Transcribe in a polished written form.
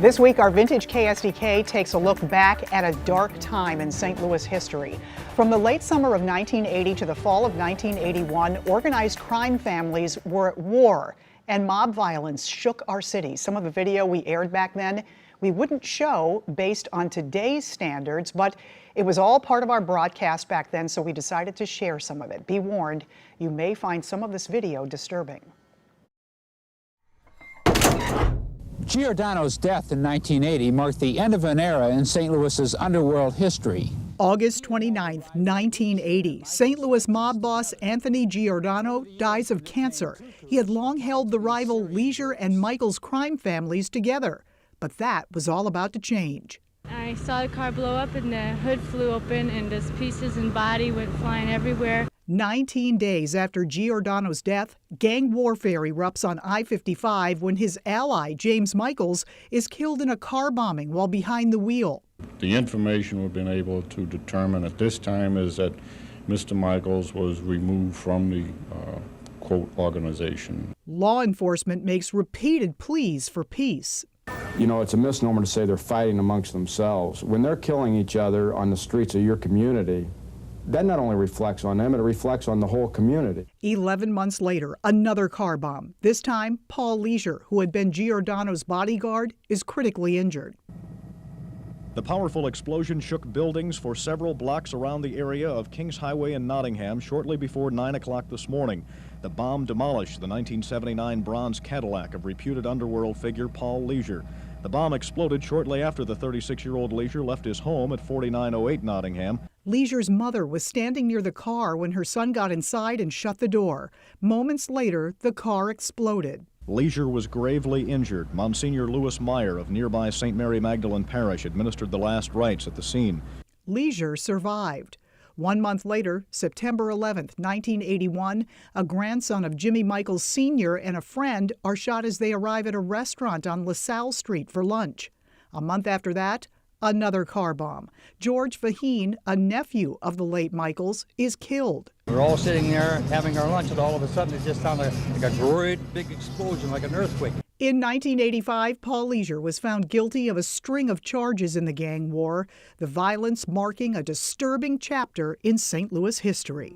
This week, our Vintage KSDK takes a look back at a dark time in St. Louis history. From the late summer of 1980 to the fall of 1981, organized crime families were at war, and mob violence shook our city. Some of the video we aired back then, we wouldn't show based on today's standards, but it was all part of our broadcast back then, so we decided to share some of it. Be warned, you may find some of this video disturbing. Giordano's death in 1980 marked the end of an era in St. Louis's underworld history. August 29, 1980, St. Louis mob boss Anthony Giordano dies of cancer. He had long held the rival Leisure and Michaels crime families together, but that was all about to change. I saw the car blow up and the hood flew open and his pieces and body went flying everywhere. 19 days after Giordano's death, gang warfare erupts on I-55 when his ally, James Michaels, is killed in a car bombing while behind the wheel. The information we've been able to determine at this time is that Mr. Michaels was removed from the quote organization. Law enforcement makes repeated pleas for peace. You know, it's a misnomer to say they're fighting amongst themselves. When they're killing each other on the streets of your community, that not only reflects on them, it reflects on the whole community. 11 months later, another car bomb. This time, Paul Leisure, who had been Giordano's bodyguard, is critically injured. The powerful explosion shook buildings for several blocks around the area of Kings Highway in Nottingham shortly before 9 o'clock this morning. The bomb demolished the 1979 bronze Cadillac of reputed underworld figure Paul Leisure. The bomb exploded shortly after the 36-year-old Leisure left his home at 4908 Nottingham. Leisure's mother was standing near the car when her son got inside and shut the door. Moments later, the car exploded. Leisure was gravely injured. Monsignor Louis Meyer of nearby St. Mary Magdalene Parish administered the last rites at the scene. Leisure survived. 1 month later, September 11, 1981, a grandson of Jimmy Michaels Sr. and a friend are shot as they arrive at a restaurant on LaSalle Street for lunch. A month after that, another car bomb. George Faheen, a nephew of the late Michaels, is killed. We're all sitting there having our lunch, and all of a sudden it just sounded like a great big explosion, like an earthquake. In 1985, Paul Leisure was found guilty of a string of charges in the gang war, the violence marking a disturbing chapter in St. Louis history.